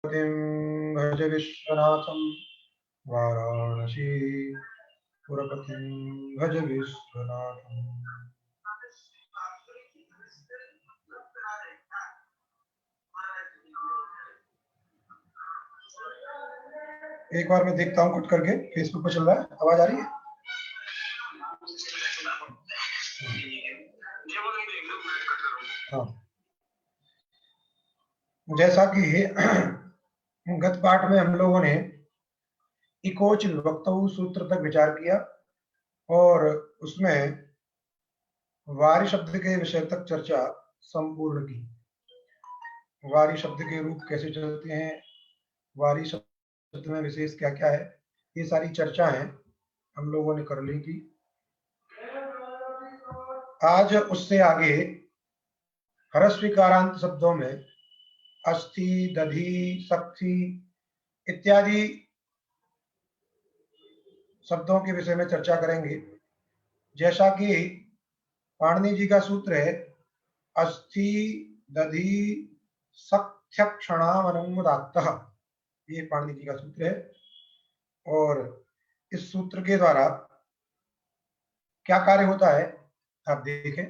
भज विश्वनाथं वाराणसी पुरपतिं भज विश्वनाथं। एक बार मैं देखता हूँ कट करके, फेसबुक पे चल रहा है, आवाज आ रही है? हाँ, जैसा कि गत पाठ में हम लोगों ने इकोच विभक्तौ सूत्र तक विचार किया और उसमें वारी शब्द के विषय तक चर्चा संपूर्ण की। वारी शब्द के रूप कैसे चलते हैं, वारी शब्द में विशेष क्या क्या है, ये सारी चर्चाएं हम लोगों ने कर ली थी। आज उससे आगे हरस्वीकारांत शब्दों में अस्थि, दधि, शक्ति इत्यादि शब्दों के विषय में चर्चा करेंगे। जैसा कि पाणिनि जी का सूत्र है अस्थि दधि सख्यक्षणामनुदात्तः, ये पाणिनि जी का सूत्र है। और इस सूत्र के द्वारा क्या कार्य होता है आप देखें।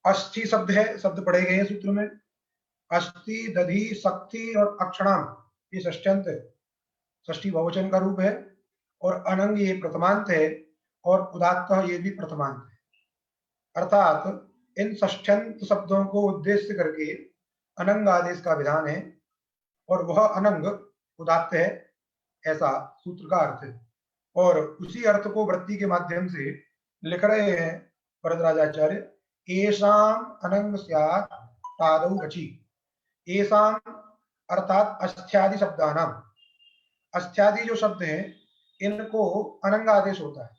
अस्थि शब्द है, शब्द पढ़े गए हैं सूत्र में। अस्थि, दधि, शक्ति और अक्षणाम ये षष्ट्यंत है, षष्ठी बहुवचन का रूप है। और अनंग ये प्रथमांत है और उदात्त ये भी प्रथमांत है। अर्थात इन षष्ठ्यंत शब्दों को उद्देश्य करके अनंग आदेश का विधान है और वह अनंग उदात्त है, ऐसा सूत्र का अर्थ है। और उसी अर्थ को वृत्ति के माध्यम से लिख रहे हैं वरदराजाचार्य। एषाम अनंग स्यात् तादौ अचि। एषाम अर्थात अस्थ्यादि शब्दानाम, अस्थ्यादि जो शब्द हैं इनको अनंग आदेश होता है।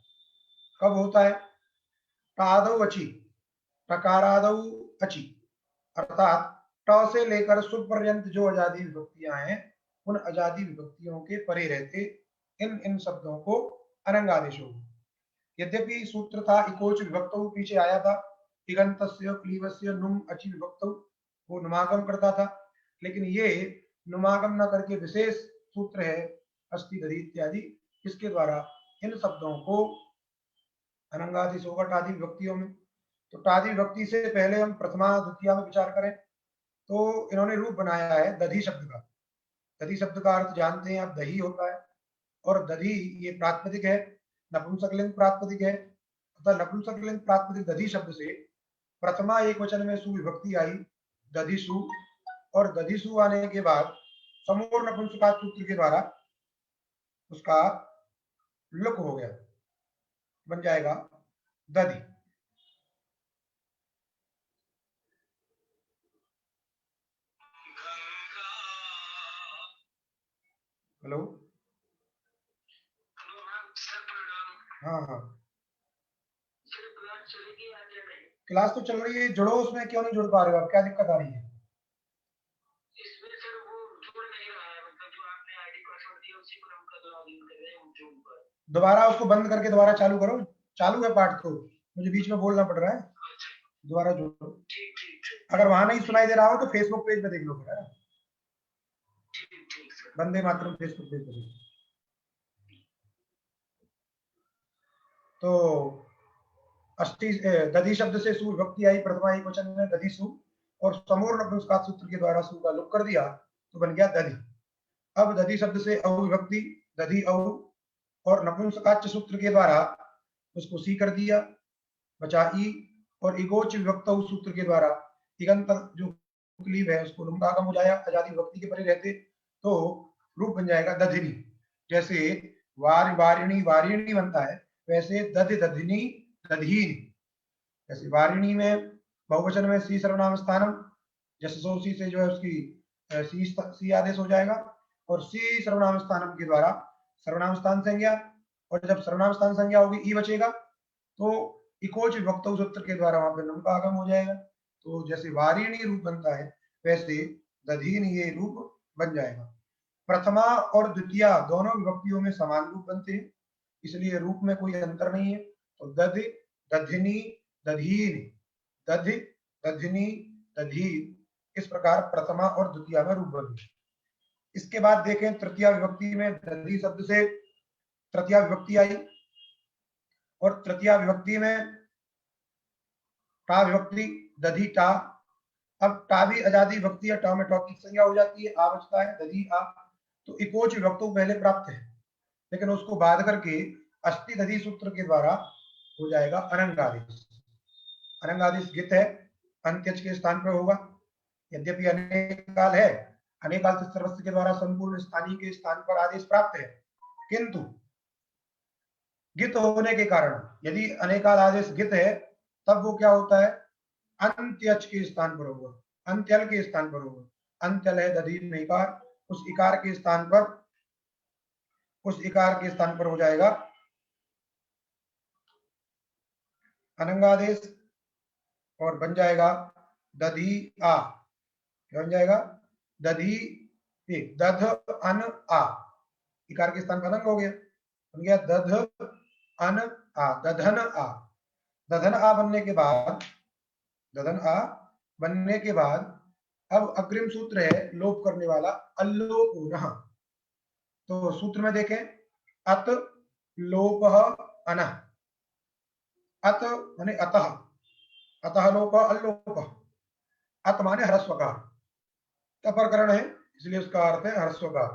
कब होता है? तादौ अचि, टकारादौ अचि, अर्थात ट से लेकर सुख पर्यंत जो अजादी विभक्तियां हैं उन अजादी विभक्तियों के परे रहते इन इन शब्दों को अनंग आदेश होगा। यद्यपि सूत्र था इकोच विभक्तौ, पीछे आया था तिगंतस्य क्लीवस्य नुम अचि विभक्तौ, वो नुमागम करता था, लेकिन ये नुमागम न करके विशेष सूत्र है अस्थि, दधि इत्यादि, इसके द्वारा इन शब्दों को अनंगादेश होगा टादि विभक्तियों में। तो टादि विभक्ति से पहले हम प्रथमा द्वितीया में विचार करें तो इन्होंने रूप बनाया है दधि शब्द का। दधि शब्द का अर्थ जानते हैं आप, दही होता है। और दधि ये प्रातिपदिक है, नपुंसकलिंग प्रातिपदिक है, अतः नपुंसकलिंग प्रातिपदिक दधि शब्द से प्रथमा एक वचन में सुविभक्ति आई दधिसु, और दधिसु आने के बाद समूह नपुंसकात सूत्र के द्वारा उसका लुक हो गया, बन जाएगा दधि। हेलो, हाँ हाँ, क्लास तो चल रही है, जुड़ो उसमें, क्यों नहीं जुड़ पा रहे हो आप, क्या दिक्कत आ रही है? इसमें सर वो जुड़ नहीं रहा है, मतलब जो आपने आईडी पासवर्ड दिया उसी पर हम कर लॉगिन कर रहे हैं जूम पर। दोबारा उसको बंद करके दोबारा चालू करो, चालू है पाठ तो मुझे बीच में बोलना पड़ रहा है, दोबारा जोड़ो। अगर वहां नहीं सुनाई दे रहा हो तो फेसबुक पेज पे देख लो फिर, वंदे मातरम फेसबुक पेज पे। तो अष्टि दधि शब्द से सुविभक्ति आई प्रथमा एक वचन में दधिसु, और समूह नपुंसकात सूत्र के द्वारा सु का लुक कर दिया तो बन गया दधि। अब दधि शब्द से अविभक्ति दधि अव, और नपुंसकाच सूत्र के द्वारा उसको सी कर दिया, बचा ई, और इगोच विभक्त सूत्र के द्वारा इगंत जो क्लीव है उसको लुमकागम हो जाया, आजादी विभक्ति के परे रहते तो रूप बन जाएगा दधिनी। जैसे वार वारिणी वारिणी बनता है, वैसे दधि दधिनी दधीन। जैसे वारिणी में बहुवचन में सी सर्वनाम स्थानम, जैसे सो सी से जो है उसकी सी आदेश हो जाएगा, और सी सर्वनाम स्थानम के द्वारा सर्वनाम स्थान संज्ञा, और जब सर्वनाम स्थान संज्ञा होगी ई बचेगा तो इकोच विभक्त सूत्र के द्वारा वहां पर नम का आगम हो जाएगा। तो जैसे वारिणी रूप बनता है वैसे दधीन ये रूप बन जाएगा। प्रथमा और द्वितीया दोनों विभक्तियों में समान रूप बनते हैं, इसलिए रूप में कोई अंतर नहीं है। तो दधि दधिनी दधीन, दधि दधिनी दधीन, इस प्रकार प्रथमा और द्वितीय में रूप बने। इसके बाद देखें तृतीया विभक्ति में दधि शब्द से तृतीया विभक्ति आई और तृतीया विभक्ति में टा विभक्ति दधि टा। अब टा भी अजादी विभक्ति है, टा में टॉ की संज्ञा हो जाती है, आ बचता है दधि आ। तो इकोच विभक्तों पहले प्राप्त है, लेकिन उसको बाध करके अस्थि दधि सूत्र के द्वारा हो जाएगा अनंगादेश। अनंगादेश गित है, अंत्यज के स्थान पर होगा। यद्यपि अनेकाल है, अनेकाल से सर्वस्व के द्वारा संपूर्ण स्थानीय के स्थान पर आदेश प्राप्त है, किंतु गित होने के कारण यदि अनेकाल आदेश गित है तब वो क्या होता है, अंत्यज के स्थान पर होगा, अंत्यल के स्थान पर होगा। अंत्यल है दधि में इकार, उस इकार के स्थान पर हो जाएगा अनंगादेश और बन जाएगा दधि आ। क्या बन जाएगा, दधि दध अन आ, इकार के स्थान पर अनंग हो गया, बन गया दध अन आ, दधन आ। दधन आ बनने के बाद, दधन आ बनने के बाद अब अग्रिम सूत्र है लोप करने वाला अल्लोप पुनः। तो सूत्र में देखें अत लोप अन, अत माने अतः, अतः लोप अल्लोप, अत माने ह्रस्वकार, तपरकरण है इसलिए उसका अर्थ है ह्रस्वकार,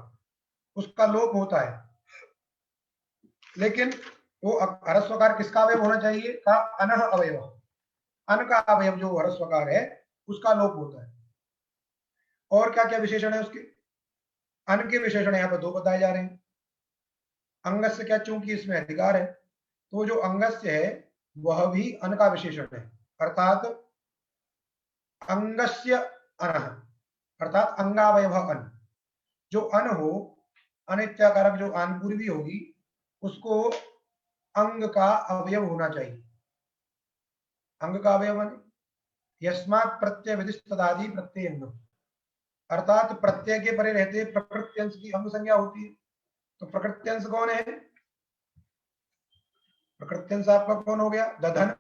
उसका लोप होता है। लेकिन वो ह्रस्वकार किसका अवयव होना चाहिए, का अनः अवयव, अन का अवयव जो ह्रस्वकार है उसका लोप होता है। और क्या क्या विशेषण है उसके, अन के विशेषण यहाँ पर दो बताए जा रहे हैं। अंगस्य क्या, चूंकि इसमें अधिकार है तो जो अंगस्य है वह भी अन का विशेषण है, अर्थात अंगस्य अनः, अर्थात अंगावयव अन। जो अन हो, अनित्याकारक जो आन पूर्वी होगी उसको अंग का अवयव होना चाहिए। अंग का अवयव यस्मात् प्रत्यय विधिस्तदादि प्रत्यय अंग, अर्थात प्रत्यय के परे रहते प्रकृत्यंश की अंग संज्ञा होती है। तो प्रकृत्यंश कौन है, प्रकृत्यंश आपका कौन हो गया, दधन।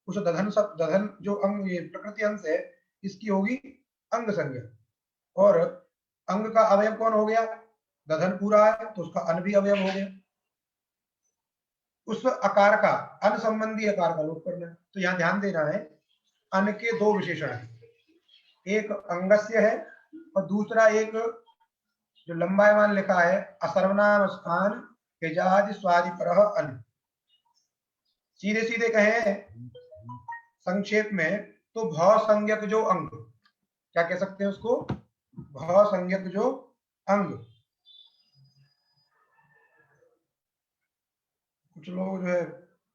उस दधन सब, दधन जो अंग ये प्रकृति अंश है इसकी होगी अंग संज्ञा। और अंग का अवयव कौन हो गया, दधन पूरा है तो उसका अन भी अवयव हो गया। उस अकार का, अन संबंधी अकार का लोप करना है। तो यहां ध्यान देना है, अन के दो विशेषण है, एक अंगस्य है और दूसरा एक जो लंबायमान लिखा है असर्वनाम स्थान हेजादि स्वादि परह अन। सीधे सीधे कहें संक्षेप में तो भाव संज्ञक जो अंग, क्या कह सकते हैं उसको, भाव संज्ञक जो अंग। कुछ लोग जो है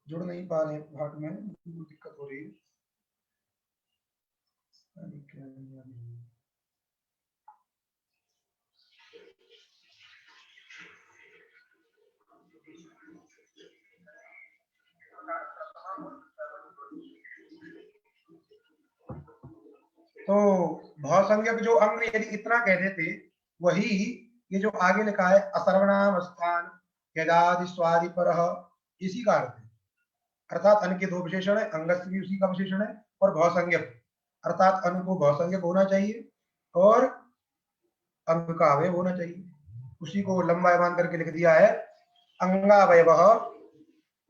जुड़ नहीं पा रहे हैं पाठ में, दिक्कत हो रही है। तो भाव संज्ञक जो अंग यदि इतना कह देते, वही ये जो आगे लिखा है असर्वनाम स्थान यदादि स्वादि परह, इसी का अर्थ है। अर्थात अन के दो विशेषण है, अंगस्य भी उसी का विशेषण है और भाव संज्ञक, अर्थात अन को भाव संज्ञक होना चाहिए और अंग का अवयव होना चाहिए। उसी को लंबायमान करके लिख दिया है अंगावयव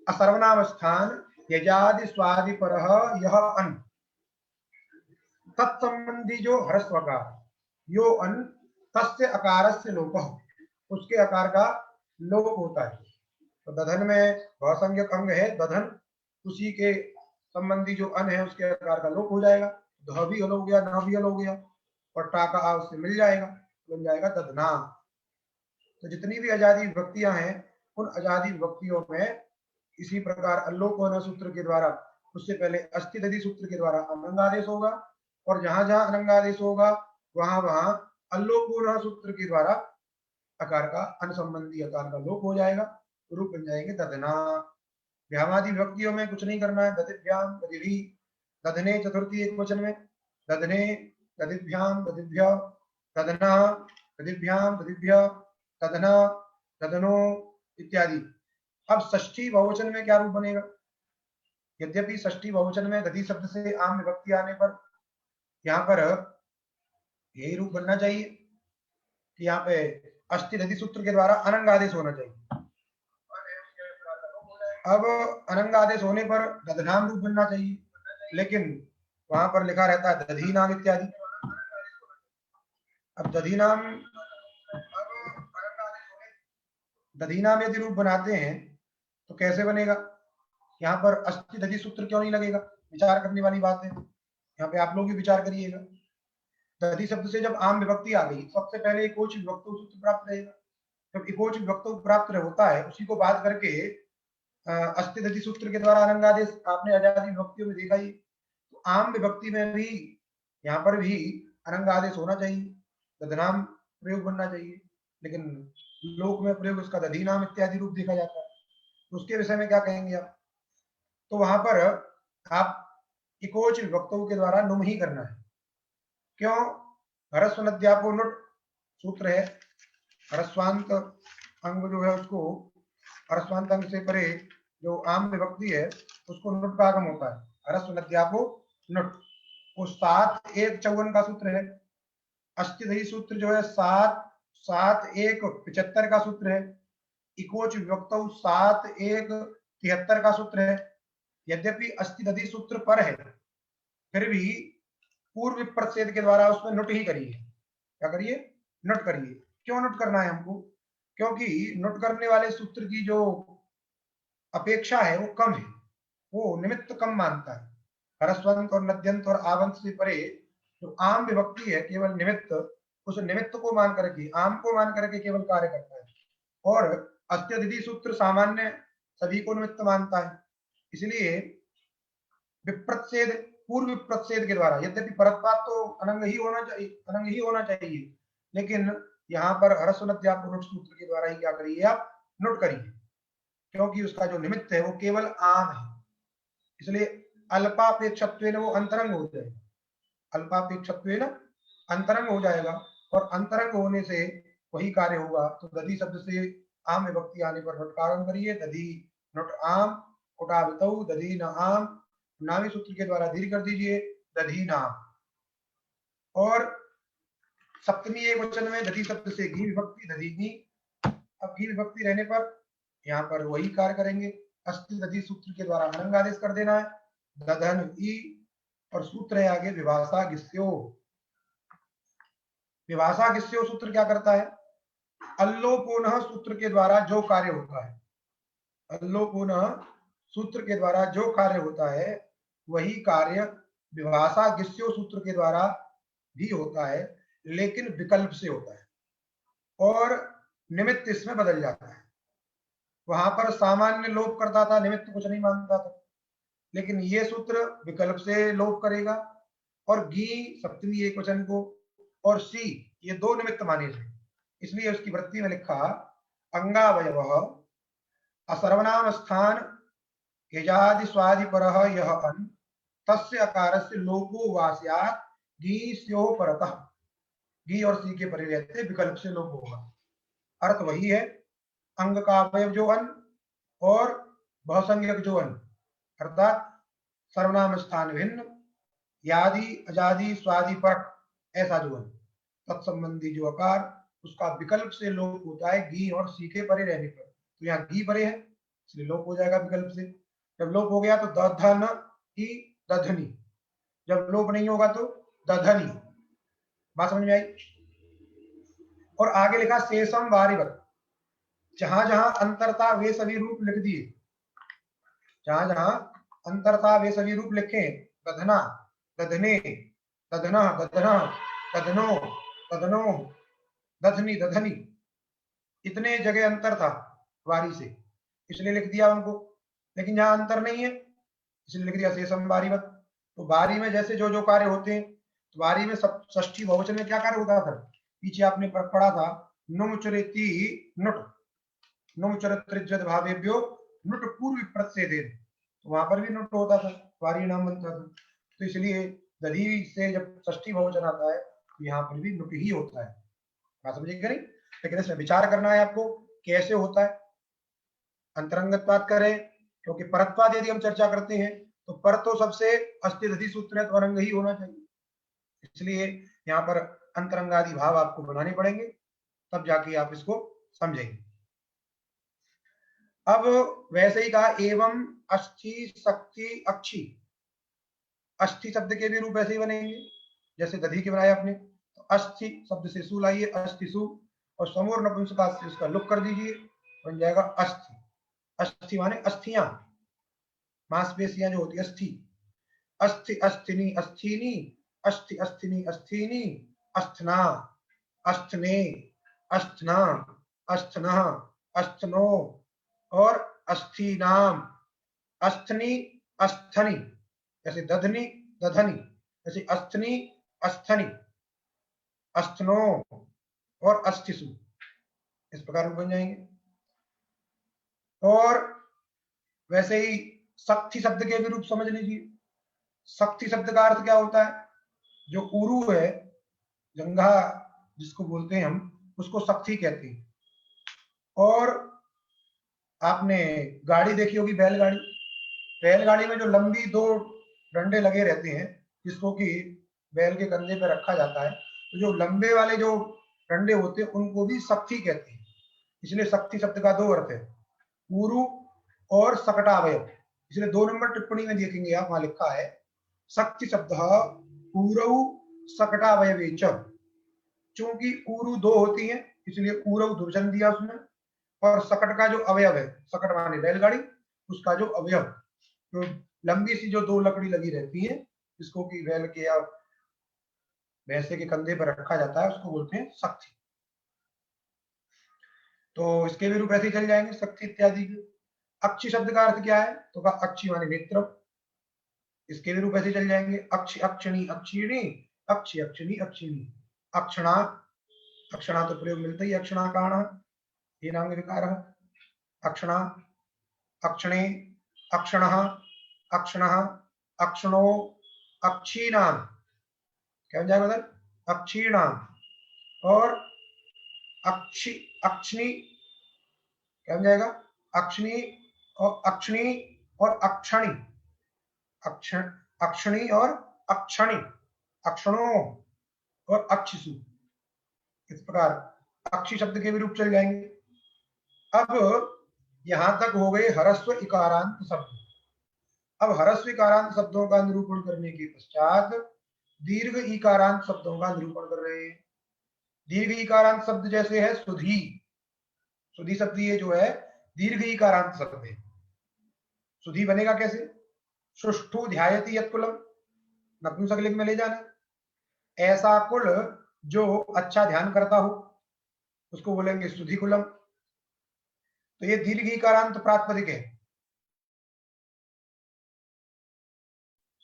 असर्वनाम स्थान यजादि स्वादि परह यह अन। तत्संबंधी जो ह्रस्वकार यो अन तस्य अकारस्य लोपः, उसके आकार का लोप होता है। तो दधन में भावसंज्ञक अंग है दधन, उसी के संबंधी जो अन है उसके आकार का लोप हो जाएगा, ध भी हल हो गया, न भी हल हो गया और टा का आ उससे मिल जाएगा, बन जाएगा दधना। तो जितनी भी आजादी विभक्तियां हैं उन आजादी विभक्तियों में इसी प्रकार अल्लोक सूत्र के द्वारा, उससे पहले अस्थि दधि सूत्र के द्वारा अनंगादेश होगा और जहां जहां अनंगादेश होगा वहां वहां अल्लोक सूत्र के द्वारा आकार का अन संबंधी आकार का लोप हो जाएगा, रूप बन जाएंगे दधना। व्यामादि विभक्तियों में कुछ नहीं करना है, दधिभ्याम दधिभि, दधने चतुर्थी एक वचन में, दधने दधिभ्याम दधिभ्य, दधना दधिभ्याम दधिभ्य, दधना दधनो इत्यादि। अब षष्ठी बहुवचन में क्या रूप बनेगा, यद्यपि षष्ठी बहुवचन में दधि शब्द से आम विभक्ति आने पर यहाँ पर यही रूप बनना चाहिए कि यहाँ पे अस्थि दधि सूत्र के द्वारा अनंग आदेश होना चाहिए। अब अनंग आदेश होने पर दधनाम रूप बनना चाहिए, लेकिन वहां पर लिखा रहता है दधी नाम इत्यादि। अब दधी नाम यदि रूप बनाते हैं तो कैसे बनेगा? यहाँ पर अस्थि दधि सूत्र क्यों नहीं लगेगा? विचार करने वाली बात है, यहाँ पे आप लोग भी विचार करिएगा। दधि शब्द से जब आम विभक्ति आ गई, सबसे पहले एकोच विभक्तो सूत्र प्राप्त रहेगा। जब एकोच विभक्तो प्राप्त होता है, उसी को बात करके अस्थि दधि सूत्र के द्वारा अनंगादेश आपने आजादी विभक्तियों में देखा ही। तो आम विभक्ति में भी यहाँ पर भी अनंगादेश होना चाहिए, दधनाम प्रयोग बनना चाहिए, लेकिन लोक में प्रयोग उसका दधी नाम इत्यादि रूप देखा जाता है। तो उसके विषय में क्या कहेंगे आप? तो वहां पर आप इकोच विभक्तों के द्वारा नुम ही करना है। क्यों? ह्रस्व नद्यापो नुट सूत्र है, ह्रस्वांत अंग जो है उसको, ह्रस्वांत अंग से परे जो आम विभक्ति है उसको नुट का आगम होता है, ह्रस्व नद्यापो नुट। वो 7-1-54 का सूत्र है। अष्टदही सूत्र जो है 7-7-1-75 का सूत्र है। इकोच विभक्त 7-1-73 का सूत्र है। यद्यपि अष्टदधी सूत्र पर है, फिर भी पूर्व विप्रच्छेद के द्वारा उसमें नुट ही करिए। क्या करिए? नुट करिए। क्यों नुट करना है हमको? क्योंकि नुट करने वाले सूत्र की जो अपेक्षा है वो कम है, वो निमित्त कम मानता है। ह्रस्वंत और नद्यंत और आवंत से परे जो आम विभक्ति है केवल निमित्त, उस निमित्त को मान करके, आम को मान करके केवल कार्य करता है। और अष्टदिधि सूत्र सामान्य सभी को निमित्त मानता है। इसलिए विप्रच्छेद, पूर्व विप्रच्छेद के द्वारा, यद्यपि परत्पात तो अनंग ही होना चाहिए, अनंग ही होना चाहिए, लेकिन यहाँ पर ह्रस्व नद्यापो सूत्र के द्वारा ही क्या करिए आप? नुट करिए, क्योंकि उसका जो निमित्त है वो केवल आम है। इसलिए अल्पापेक्षत्वेन वो अंतरंग हो जाएगा, अल्पापेक्षत्वेन अंतरंग हो जाएगा, और अंतरंग होने से वही कार्य होगा। तो दधि शब्द से आम विभक्ति आने पर नुट का आगम करिए, दधि नुट आम, उटावितौ दधि न आम, नामी सूत्र के द्वारा दीर्घ कर दीजिए, दधी नाम। और सप्तमी एक वचन में दधि शब्द से घी विभक्ति, दधीनी। अब घी विभक्ति रहने पर यहाँ पर वही कार्य करेंगे, अस्थि दधि सूत्र के द्वारा अनंग आदेश कर देना है, दधन ई, और सूत्र है आगे विभाषा गिस्यो। विभाषा गिस्यो सूत्र क्या करता है? अल्लोपोनः सूत्र के द्वारा जो कार्य होता है, अल्लोपोनः सूत्र के द्वारा जो कार्य होता है, वही कार्य विभाषा गिस्यो सूत्र के द्वारा भी होता है, लेकिन विकल्प से होता है, और निमित्त इसमें बदल जाता है। वहां पर सामान्य लोप करता था, निमित्त कुछ नहीं मानता था, लेकिन ये सूत्र विकल्प से लोप करेगा, और गी सप्तमी एक वचन को, और सी ये दो निमित्त माने थे। इसलिए उसकी वृत्ति में लिखा अंगावयव असर्वनाम स्थान यजादि स्वादि परः यह अन तस्य अकारस्य लोपो वास्यात् गी स्यो परतः। गी और सी के परे रहते विकल्प से लोप होगा। अर्थ वही है, अंग का अवयव जो अन और बहुसंज्ञक जो अन, अर्थात सर्वनाम स्थान भिन्न, यादि अजादि स्वादि परक ऐसा जो अन, तत्संबंधी जो अकार, उसका विकल्प से लोप होता है गी और सी के परे रहने पर। तो यहाँ गी परे है इसलिए लोप हो जाएगा विकल्प से। जब लोप हो गया तो दधन ही दधनी, जब लोप नहीं होगा तो दधनी। बात समझ में आई? और आगे लिखा शेषम वारिवत, जहां जहां अंतर था वे सभी रूप लिख दिए, जहां जहां अंतर था वे सभी रूप लिखे, दधना, दधने, दधना, दधना, दधनो, दधनो, दधनी, दधनी, इतने जगह अंतर था वारी से, इसलिए लिख दिया उनको। लेकिन जहां अंतर नहीं है इसलिए लिख दिया शेषम वारिवत। तो वारी में जैसे जो जो कार्य होते हैं, तो वारी में सब षष्ठी बहुवचन में क्या कार्य होता था? पीछे आपने पढ़ा था नुम चरिति नुट, नुम चरित्र भावेभ्यो नुट पूर्व प्रत्यय, तो वहां पर भी नुट होता था, वारी नाम बनता था। तो इसलिए दधी से जब षष्ठी बहुवचन आता है तो यहाँ पर भी नुट ही होता है। बात समझिएगा नहीं? लेकिन इसमें विचार करना है आपको कैसे होता है। अंतरंगत्वाद करें, क्योंकि परत्वाद यदि हम चर्चा करते हैं तो पर तो सबसे अस्थि दधि सूत्र है, तो अनंग ही होना चाहिए। इसलिए यहाँ पर अंतरंगादि भाव आपको बनाने पड़ेंगे, तब जाके आप इसको समझेंगे। अब वैसे ही कहा एवं अस्थि शक्ति अक्षी, अस्थि शब्द के भी रूप ऐसे ही बनेंगे जैसे दधी के बनाए आपने। तो अस्थि शब्द से सु लाइए, अस्थिसु, और समूर नपुंसकात से उसका लुक कर दीजिए, बन जाएगा अस्थि। अस्थि माने अस्थियां, मांसपेशियां जो होती है अस्थि। अस्थि अस्थिनी अस्थिनी, अस्थि अस्थिनी अस्थिनी, अस्थना अस्थने, अस्थना अस्थना, अस्थनो, और अस्थीनाम, अस्थनी अस्थनि, जैसे दधनी दधनी, जैसे अस्थनी अस्थनि, अस्थनो और अस्थिसु, इस प्रकार बन जाएंगे। और वैसे ही शक्ति शब्द के भी रूप समझ लीजिए। शक्ति शब्द का अर्थ क्या होता है? जो उरु है, जंघा जिसको बोलते हैं हम, उसको शक्ति कहते हैं। और आपने गाड़ी देखी होगी, बैलगाड़ी। बैलगाड़ी में जो लंबी दो डंडे लगे रहते हैं, जिसको कि बैल के कंधे पर रखा जाता है, तो जो लंबे वाले जो डंडे होते हैं उनको भी शक्ति कहते हैं। इसलिए शक्ति शब्द का दो अर्थ है, उरु और सकटावय। इसलिए 2 नंबर टिप्पणी में देखेंगे आप, वहां लिखा है शक्ति शब्द उरऊ सकटावयवे च। चूंकि उरु दो होती है इसलिए उरऊ दुर्जन दिया उसने, और सकट का जो अवयव है, सकट माने बैलगाड़ी, उसका जो अवयव, तो लंबी सी जो दो लकड़ी लगी रहती है, जिसको कि बैल के या भैंसे के कंधे पर रखा जाता है, उसको बोलते हैं शक्ति। तो इसके भी रूप ऐसे ही चल जाएंगे शक्ति इत्यादि के। अक्षी शब्द का अर्थ क्या है? तो का अक्षी माने नेत्र, इसके भी रूप ऐसे चल जाएंगे। अक्षी अक्षणी अक्षीणी, अक्षी अक्षिणी अक्षिणी, अक्षणा, अक्षणा तो प्रयोग मिलता ही, अक्षणाकाण ये नाम विकार, अक्षणा, अक्षणे, अक्षण, अक्षण, अक्षणो, अक्षीणाम, क्या बन जाएगा उधर? अक्षीणाम। और अक्षी अक्षणी क्या बन जाएगा? अक्षणी और अक्षणी और अक्षणी, अक्षण अक्षणी और अक्षणी, अक्षणों और अक्षिसु, इस प्रकार अक्षी शब्द के भी रूप चल जाएंगे। अब यहां तक हो गए ह्रस्व इकारांत शब्द। अब ह्रस्व इकारांत शब्दों का निरूपण करने के पश्चात दीर्घ इकारांत शब्दों का निरूपण कर रहे हैं। दीर्घ इकारांत शब्द जैसे है सुधी, सुधी शब्द ये जो है दीर्घ इकारांत शब्द है। सुधी बनेगा कैसे? सुष्ठु ध्यायति यत्कुलम, नपुंसकलिंग में ले जाना, ऐसा कुल जो अच्छा ध्यान करता हो उसको बोलेंगे सुधी कुलम। तो ये दीर्घ इकारांत प्रातिपदिक है।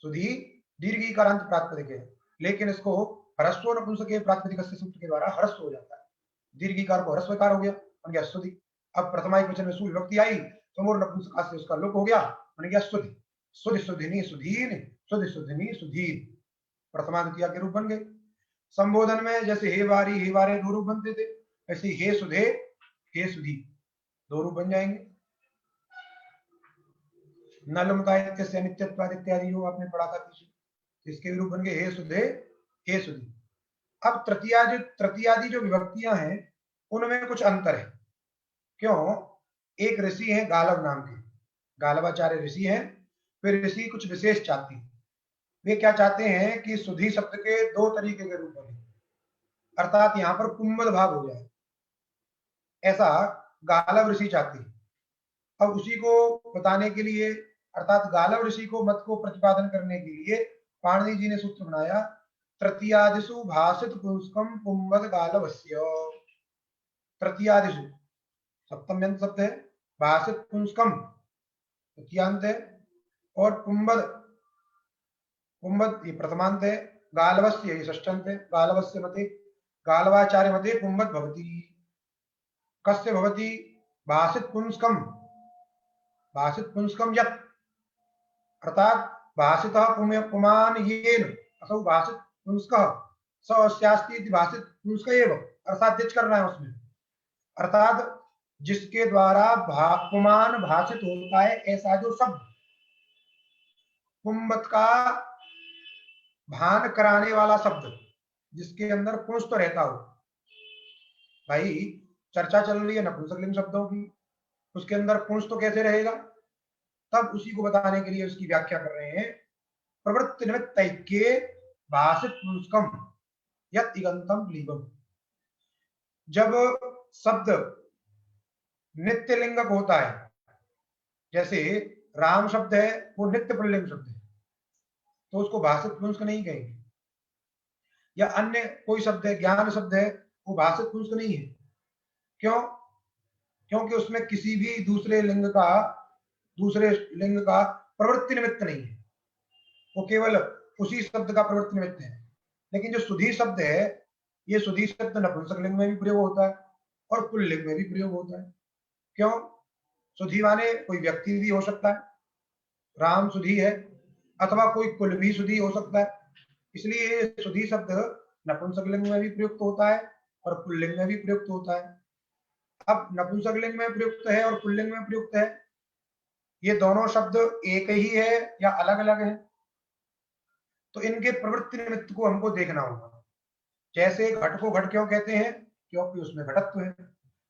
सुधी दीर्घ इकारांत प्रातिपदिक है, लेकिन इसको ह्रस्व नपुंसक के प्रातिपदिक सूत्र के द्वारा ह्रस्व हो जाता है। दीर्घ इकार को ह्रस्वकार हो गया, बन गया सुधी। अब प्रथमाएक वचन में सु विभक्ति आई, समूर नपुंसक से उसका लोप हो गया, बन गया सुधी। सुधि सुधिनी सुधीन, सुधि सुधिनी सुधीन, प्रथमा द्वितीया के रूप बन गए। संबोधन में जैसे हे बारी हे बारे दो रूप बनते थे, ऐसे हे सुधे हे सुधी दो रूप बन जाएंगे। नलमता नित्यत्वाद इत्यादि जो आपने पढ़ा था पीछे, इसके भी रूप बन गए हे सुधे हे सुधी। अब तृतीयादि जो विभक्तियां हैं उनमें कुछ अंतर है। क्यों? एक ऋषि है गालव नाम के, गालवाचार्य ऋषि हैं। फिर ऋषि कुछ विशेष चाहते हैं। वे क्या चाहते हैं कि सुधी शब्द के दो तरीके के रूप बने, अर्थात यहां पर कुंभल भाग हो जाए, ऐसा गालव ऋषि चाहते हैं। अब उसी को बताने के लिए, अर्थात गालव ऋषि को मत को प्रतिपादन करने के लिए पाणिनि जी ने सूत्र बनाया, तृतीयादिषु भाषित पुंस्कम पुंबद गालवस्य। तृतीयादिषु सप्तम यंत्र शब्द है, भाषित पुंस्कम तृतीयांत है, और पुंबद पुंबद ये प्रथमांत है, गालवस्य ये षष्ठांत है। गालवस्य मते, गालवाचार्य मते पुंबद भवति। कस्य भवति? भाषित पुंस्कम, भाषित पुंस्कम यत्, अर्थात भाषितः पुमान येन असौ भाषित पुंस्कः स अस्यास्ति इति भाषित पुंस्क एव, अर्थात दिच करना है उसमें, अर्थात जिसके द्वारा पुमान भाषित होता है ऐसा जो शब्द, पुंबत का भान कराने वाला शब्द जिसके अंदर पुंस तो रहता हो। भाई चर्चा चल रही है नपुंसकलिंग शब्दों की, उसके अंदर पुंस तो कैसे रहेगा? तब उसी को बताने के लिए उसकी व्याख्या कर रहे हैं। प्रवृत्ति निमित्त ऐक्ये भाषित पुंस्कम यत् इगंतम क्लीबम। जब शब्द नित्य लिंगक होता है, जैसे राम शब्द है वो नित्य पुल्लिंग शब्द है, तो उसको भाषित पुंस्क नहीं कहेंगे। या अन्य कोई शब्द है, ज्ञान शब्द है, वो भाषित पुंस्क नहीं है। क्यों? क्योंकि उसमें किसी भी दूसरे लिंग का प्रवृत्ति निमित्त नहीं है, वो केवल उसी शब्द का प्रवृत्ति निमित्त है। लेकिन जो सुधी शब्द है, ये सुधी शब्द नपुंसक लिंग में भी प्रयोग होता है और पुल्लिंग में भी प्रयोग होता है। क्यों? सुधी माने कोई व्यक्ति भी हो सकता है, राम सुधी है, अथवा कोई कुल भी सुधी हो सकता है। इसलिए सुधी शब्द नपुंसक लिंग में भी प्रयुक्त होता है और पुल्लिंग में भी प्रयुक्त होता है। अब नपुंसक लिंग में प्रयुक्त है और पुल्लिंग में प्रयुक्त है, ये दोनों शब्द एक ही है या अलग अलग है? तो इनके प्रवृत्ति निमित्त को हमको देखना होगा। जैसे घट को घट क्यों कहते हैं? क्योंकि उसमें घटत्व है।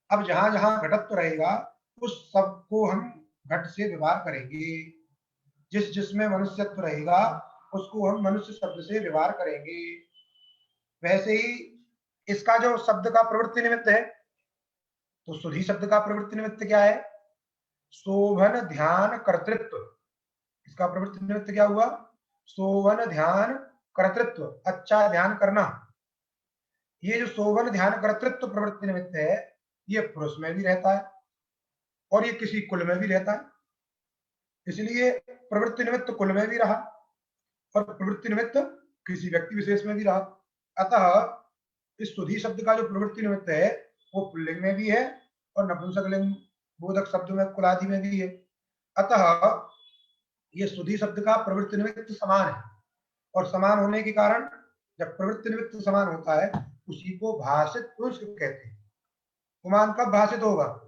अब जहां जहां घटत्व रहेगा उस सब को हम घट से व्यवहार करेंगे। जिसमें मनुष्यत्व रहेगा उसको हम मनुष्य शब्द से व्यवहार करेंगे। वैसे ही इसका जो शब्द का प्रवृत्ति निमित्त है, तो सुधी शब्द का प्रवृत्ति निमित्त क्या है? शोभन ध्यान कर्तृत्व। इसका प्रवृत्ति निमित्त क्या हुआ? शोभन ध्यान कर्तृत्व, अच्छा ध्यान करना। ये जो शोभन ध्यान कर्तृत्व प्रवृत्ति निमित्त है, ये पुरुष में भी रहता है और ये किसी कुल में भी रहता है। इसलिए प्रवृत्ति निमित्त कुल में भी रहा और प्रवृत्ति निमित्त किसी व्यक्ति विशेष में भी रहा। अतः इस सुधी शब्द का जो प्रवृत्ति निमित्त है वो पुल्लिंग में भी है और नपुंसक लिंग बोधक शब्द में कुलादि में भी है। अतः ये सुधी शब्द का प्रवृत्ति निमित्त समान है और समान होने के कारण जब प्रवृत्ति निमित्त समान होता है उसी को भाषित पुंस्क कहते हैं। पुमान कब भाषित होगा?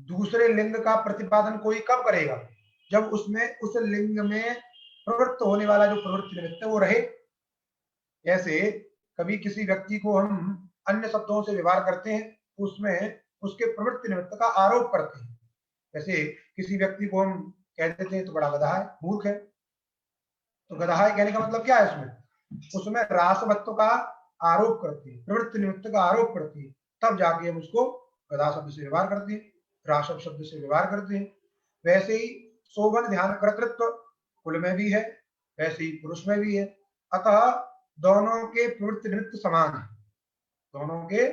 दूसरे लिंग का प्रतिपादन कोई कब करेगा? जब उसमें उस लिंग में प्रवृत्त होने वाला जो प्रवृत्ति निमित्त है वो रहे। ऐसे कभी किसी व्यक्ति को हम अन्य शब्दों से व्यवहार करते हैं, उसमें उसके प्रवृत्ति निमित्त का आरोप करते हैं। जैसे किसी व्यक्ति को हम कह देते हैं तो बड़ा गधा है, मूर्ख है। तो गधा है कहने का मतलब क्या है? उसमें रासवत्व का आरोप करते हैं, प्रवृत्ति निमित्त का आरोप करते हैं, तब जाके हम उसको गधा शब्द से व्यवहार करते हैं, रासव शब्द से व्यवहार करते हैं। वैसे ही शोभन ध्यान कर्तृत्व कुल में भी है, वैसे ही पुरुष में भी है। अतः दोनों के प्रवृत्ति निमित्त समान है, दोनों के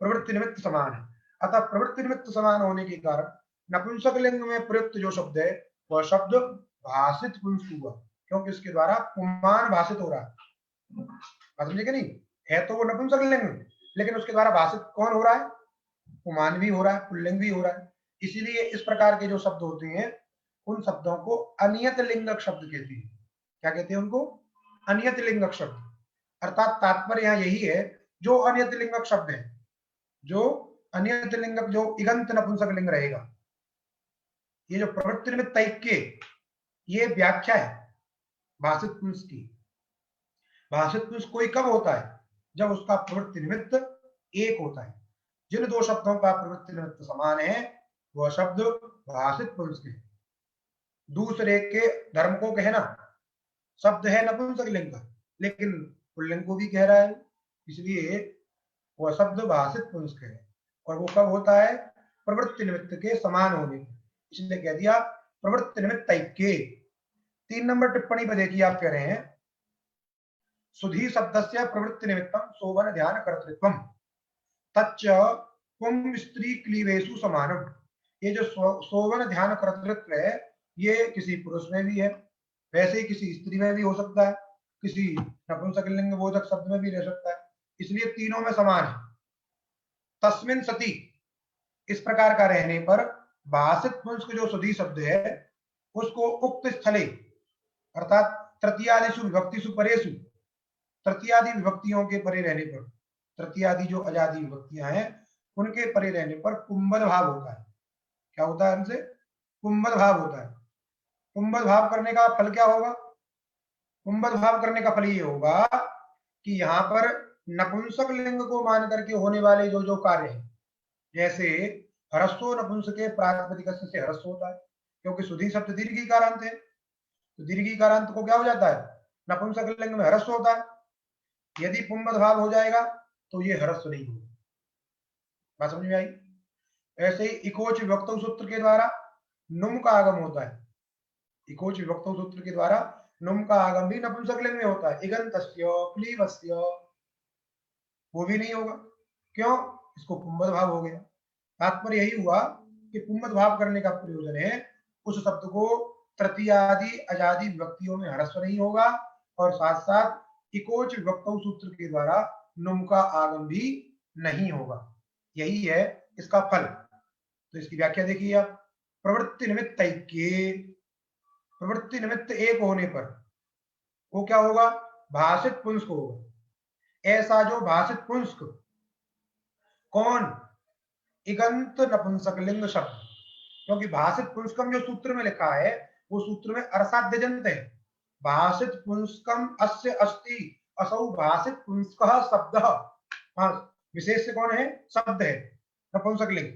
प्रवृत्ति निमित्त समान है। अतः प्रवृत्ति निमित्त समान होने के कारण नपुंसक लिंग में प्रयुक्त जो शब्द है वह शब्द भाषित पुंस्क हुआ, क्योंकि इसके द्वारा पुमान भाषित हो रहा है। समझे कि नहीं? है तो वो नपुंसक लिंग, लेकिन उसके द्वारा भाषित कौन हो रहा है? पुमान भी हो रहा है, पुल्लिंग भी हो रहा है। इसीलिए इस प्रकार के जो शब्द होते हैं उन शब्दों को अनियत लिंगक शब्द कहते हैं। क्या कहते हैं उनको? अनियत लिंगक शब्द। अर्थात तात्पर्य यहाँ यही है, जो अनियत लिंगक शब्द है, जो अनियत लिंगक जो इगंत नपुंसक लिंग रहेगा, ये जो प्रवृत्ति निमित्त ऐक्य, ये व्याख्या है भाषित पुंस की। भाषित पुंस कोई कब होता है? जब उसका प्रवृत्ति निमित्त एक होता है। जिन दो शब्दों का प्रवृत्ति निमित्त समान है वह शब्द भाषित पुंस्क है। दूसरे के धर्म को कहना, शब्द है नपुंसक लिंग का लेकिन पुल्लिंग को भी कह रहा है, इसलिए वह शब्द भाषित पुंस्क है। और वो कब होता है? प्रवृत्ति निमित्त के समान होने, इसलिए कह दिया प्रवृत्ति निमित्त ऐक्य। 3 नंबर टिप्पणी पर देखिए, आप कह रहे हैं सुधी शब्दस्य प्रवृत्ति निमित्तम शोभन ध्यान कर्तृत्वम तच्च पुं स्त्री क्लीवेशु समानम। ये जो शोभन ध्यान कर्तृत्व है ये किसी पुरुष में भी है, वैसे ही किसी स्त्री में भी हो सकता है, किसी नपुंसक लिंग बोधक शब्द में भी रह सकता है, इसलिए तीनों में समान है। तस्मिन् सति, इस प्रकार का रहने पर भाषित पुंस्क जो सुधी शब्द है उसको उक्त स्थले अर्थात तृतीयादिषु विभक्तिषु परेषु, तृतीयादि विभक्तियों के परे रहने पर, तृतीयादि जो अजादि विभक्तियां हैं उनके परे रहने पर कुंभद भाव होता है। क्या होता है? हमसे कुंभद भाव होता है। कुंभद भाव करने का फल क्या होगा? कुंभद भाव करने का फल ये होगा कि यहाँ पर नपुंसक लिंग को मान करके होने वाले जो जो कार्य हैं, जैसे ह्रस्व नपुंसके प्रातिपदिक से ह्रस्व होता है, क्योंकि सुधी शब्द दीर्घिकारांत है, तो दीर्घिकारांत को क्या हो जाता है, नपुंसक लिंग में ह्रस्व होता है। यदि पुंबद भाव हो जाएगा तो ये ह्रस्व नहीं होगा। बात समझ में आई? ऐसे ही इकोच विभक्तौ सूत्र के द्वारा नुम का आगम होता है, इकोच विभक्तौ सूत्र के द्वारा नुम का आगम भी नपुंसक लिंग में होता है, इगंतस्य क्लीबस्य, वो भी नहीं होगा। क्यों? इसको पुंबद भाव हो गया। तात्पर्य यही हुआ कि पुंबद भाव करने का प्रयोजन है उस शब्द को तृतीयादि अजादि विभक्तियों में ह्रस्व नहीं होगा, और साथ साथ इकोच विभक्तौ सूत्र के द्वारा नुम का आगम भी नहीं होगा। यही है इसका फल। तो इसकी व्याख्या देखिए आप, प्रवृत्ति निमित्त ऐक्ये, प्रवृत्ति निमित्त एक होने पर वो क्या होगा, भाषित पुंस्क होगा। ऐसा जो भाषित पुंस्क, कौन, इगंत नपुंसकलिंग शब्द, क्योंकि भाषित पुंस्कम जो सूत्र में लिखा है वो सूत्र में अरसाध्य जंत है। भाषित पुंस्कम अस्य अस्ति, असौ भाषित पुंस्कः शब्दः। हाँ, विशेष से कौन है, शब्द है, नपुंसकलिंग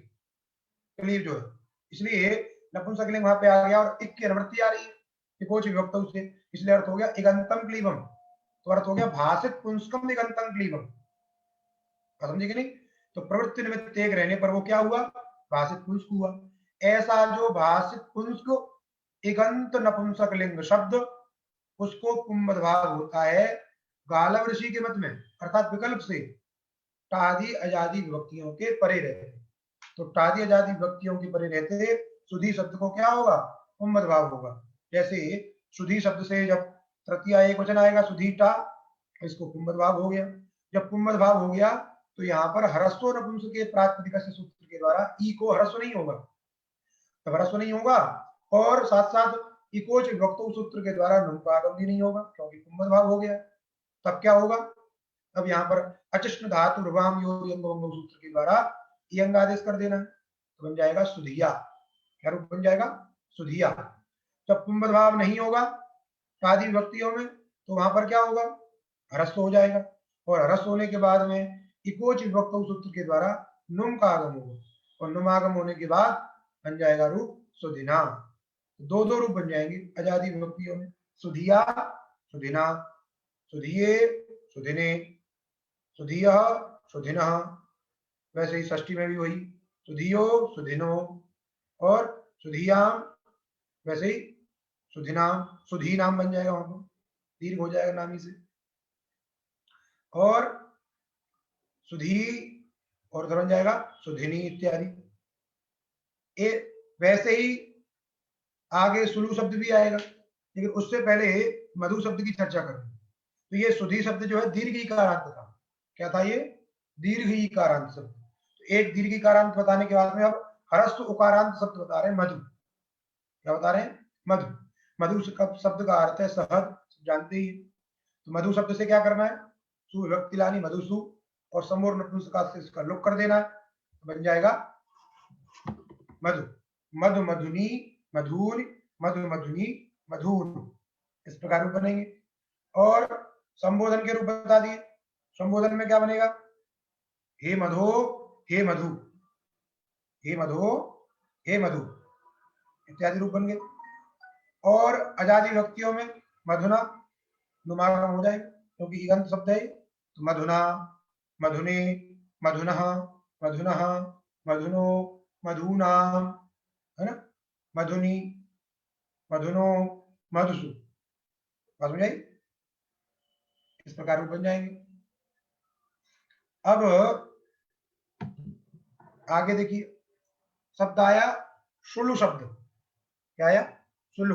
क्लीब जो है, इसलिए नपुंसकलिंग वहां पे आ गया और इक की अनुवृत्ति आ रही है इकोच विभक्तौ से, इसलिए अर्थ हो गया इगंतम क्लीबम, तो अर्थ हो गया भाषित पुंस्कम इगंतम क्लीबम। समझे कि नहीं? तो प्रवृत्ति निमित्त एक रहने पर वो क्या हुआ, भाषित पुंस्क हुआ। ऐसा जो भाषित पुंस्क इगंत नपुंसक लिंग शब्द, उसको पुंबद भाव होता है गालव ऋषि के मत में, अर्थात विकल्प से टादि अजादि विभक्तियों के परे रहते। तो टादि अजादि विभक्तियों के परे रहते सुधी शब्द को क्या होगा, पुंबद भाव होगा। जैसे सुधी शब्द से जब तृतीया एक वचन आएगा सुधीटा, इसको पुंबद भाव हो गया। जब पुंबद भाव हो गया तो यहाँ पर ह्रस्व नपुंसक के प्रातिपदिक सूत्र के द्वारा ई को ह्रस्व नहीं होगा, तब ह्रस्व नहीं होगा, और साथ साथ इकोच विभक्तौ सूत्र के द्वारा नुम का आगम भी नहीं होगा, क्योंकि पुंबद भाव हो गया। तब क्या होगा, अब यहाँ पर अचिष्ण धातु रुवाम योगंगो सूत्र के द्वारा यंग आदेश कर देना, तो बन जाएगा सुधिया। क्या रूप बन जाएगा, सुधिया। जब पुंबद भाव नहीं होगा आदि विभक्तियों में, तो वहां पर क्या होगा, ह्रस्व हो जाएगा, और ह्रस्व होने के बाद में इकोच विभक्तौ सूत्र के द्वारा नुम का आगम होगा, और नुम आगम होने के बाद बन जाएगा रूप सुधिना। दो दो रूप बन जाएंगे अजादि विभक्तियों में, सुधिया सुधिना, सुधिये सुधिने, सुधियः सुधिनः। वैसे ही षष्ठी में भी वही सुधियो सुधिनो, और सुधियाम वैसे ही सुधिनाम, सुधी नाम बन जाएगा, वहां पर दीर्घ हो जाएगा नामी से, और सुधी और बन जाएगा सुधिनी इत्यादि। वैसे ही आगे सुलु शब्द भी आएगा, लेकिन उससे पहले मधु शब्द की चर्चा करें। तो ये सुधी शब्द जो है दीर्घ इकारांत था। क्या था ये, दीर्घ इकारांत शब्द। तो एक दीर्घ इकारांत बताने के बाद में अब ह्रस्व उकारांत शब्द बता रहे हैं, मधु। क्या बता रहे हैं, मधु। मधु शब्द का अर्थ है शहद, जानते ही। तो मधु शब्द से क्या करना है, सुविभक्ति लानी, मधुसु, और समूर नपुंसक से इसका लुक कर देना, तो बन जाएगा मधु। मधु मधुनी मधुर, मधु मधुनी मधुर, इस प्रकार रूप बनेंगे। और संबोधन के रूप बता दिए, संबोधन में क्या बनेगा, हे मधो हे मधु, हे मधो हे मधु इत्यादि रूप बन गए। और अजादि विभक्तियों में मधुना नुमागम हो जाएगा, क्योंकि इगंत शब्द है। तो मधुना, मधुने, मधुनः, मधुनः, मधुनो, मधुनाम, है ना, मधुनी, मधुनो, मधुसु, समझ आई? इस प्रकार रूप बन जाएंगे। अब आगे देखिए, शब्द आया सुलु शब्द। क्या आया, सुलु।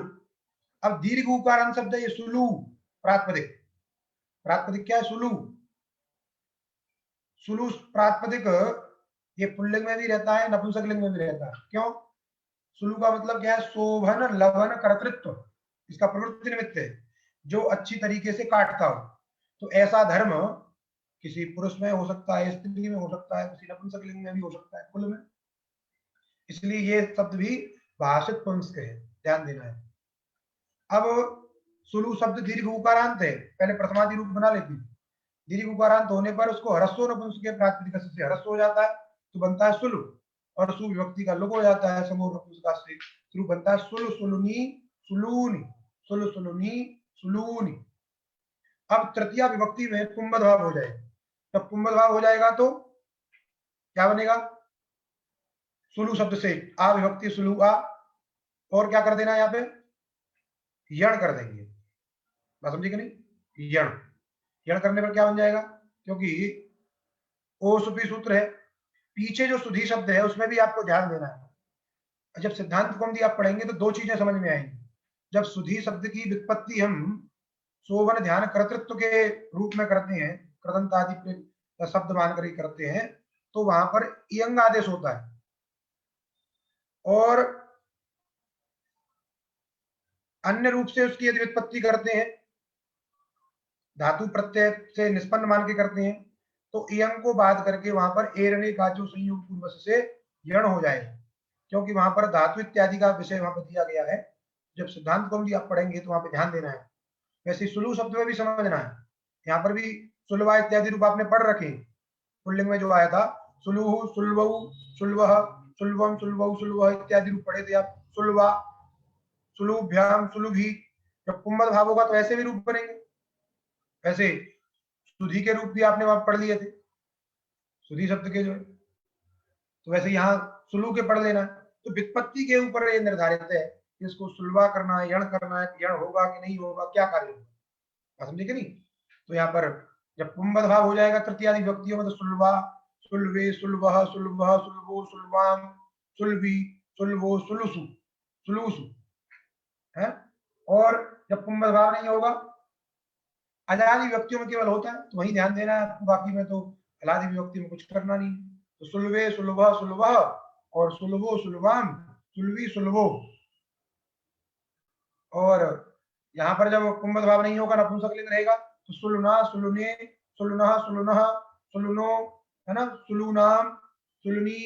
अब दीर्घ उकारांत शब्द है ये सुलु, प्रातिपदिक। प्रातिपदिक क्या है, सुलु। सुलु प्रातिपदिक ये पुल्लिंग में भी रहता है, नपुंसकलिंग में भी रहता है। क्यों, सुलु का मतलब क्या है, शोभन लवन कर्तृत्व, इसका प्रवृत्ति निमित्त है, जो अच्छी तरीके से काटता हो। तो ऐसा धर्म किसी पुरुष में हो सकता है, स्त्री में हो सकता है, किसी नपुंसकलिंग में भी हो सकता है, कुल में। इसलिए ये शब्द भी भाषित पुंस्क है, ध्यान देना है। अब सुलु शब्द दीर्घ उकारांत है, पहले प्रथमादि रूप बना लेती है। दीर्घ उकारांत होने पर उसको ह्रस्व नपुंसक प्रातिपदिक से ह्रस्व हो जाता है, तो बनता है सुलु, और सु विभक्ति का लुक हो जाता है समूह नपुंसक से, तो बनता है सुलु सुलुनी सुलूनी, सुलु सुलुनी सुलूनी। अब तृतीया विभक्ति में कुंभद भाव हो जाएगा, जब कुंभद भाव हो जाएगा तो क्या बनेगा, सुलु शब्द से आ विभक्ति सुलु आ, और क्या कर देना यहाँ पे, यण कर देंगे, बात समझे कि नहीं, यण, यण करने पर क्या बन जाएगा, क्योंकि ओ सुपी सूत्र है, पीछे जो सुधी शब्द है उसमें भी आपको ध्यान देना है। जब सिद्धांत कौमुदी आप पढ़ेंगे तो दो चीजें समझ में आएंगी, जब सुधी शब्द की व्युत्पत्ति हम सोवन ध्यान कर्तृत्व के रूप में करते हैं, कृदंत आदि शब्द मानकर ही करते हैं, तो वहां पर इयंग आदेश होता है, और अन्य रूप से उसकी यदि व्युत्पत्ति करते हैं, धातु प्रत्यय से निष्पन्न मान के करते हैं, तो इयंग को बाध करके वहां पर एरणे काचो संयोग पूर्व से यण हो जाएगा, क्योंकि वहां पर धातु इत्यादि का विषय वहां पर दिया गया है। जब सिद्धांत कौमुदी आप पढ़ेंगे तो वहां पर ध्यान देना है। वैसे सुलु शब्द में भी समझना है, यहाँ पर भी सुलवा इत्यादि रूप आपने पढ़ रखे, पुल्लिंग में जो आया था सुलुहु सुलवऊ सुलवह सुलवम सुलवऊ सुलवह इत्यादि रूप पढ़े थे आप, सुलवा सुलुभ्याम सुलुभी। जब कुंभद भाव होगा तो ऐसे भी रूप बनेंगे, ऐसे सुधी के रूप भी आपने वहां पढ़ लिए थे, सुधी शब्द के जो, तो वैसे यहाँ सुलु के पढ़ लेना। तो व्युत्पत्ति के ऊपर ये निर्धारित है कि इसको सुलवा करना है, यण करना है, यण होगा कि नहीं होगा, क्या कार्य होगा, समझे कि नहीं। तो यहाँ पर जब कुंभद भाव हो जाएगा तृतीयादि व्यक्तियों में, तो सुलवा सुलवे सुलवह सुलभः सुलभो सुलवाम सुलभी सुलभो सुलुसु सुलुसु है। और जब कुंभद भाव नहीं होगा, अजादि व्यक्तियों में केवल होता है, तो वही ध्यान देना है आपको, बाकी में तो अलादि व्यक्ति में कुछ करना नहीं। तो सुलभे सुलभः सुलभः और सुलभो सुलभाम सुलभी सुलभो। और यहाँ पर जब कुंभद भाव नहीं होगा, नपुंसक लिंग रहेगा, तो सुलुना सुलुने सुलुनः सुलुनः सुलुनो, है ना, सुलुनाम सुलुनी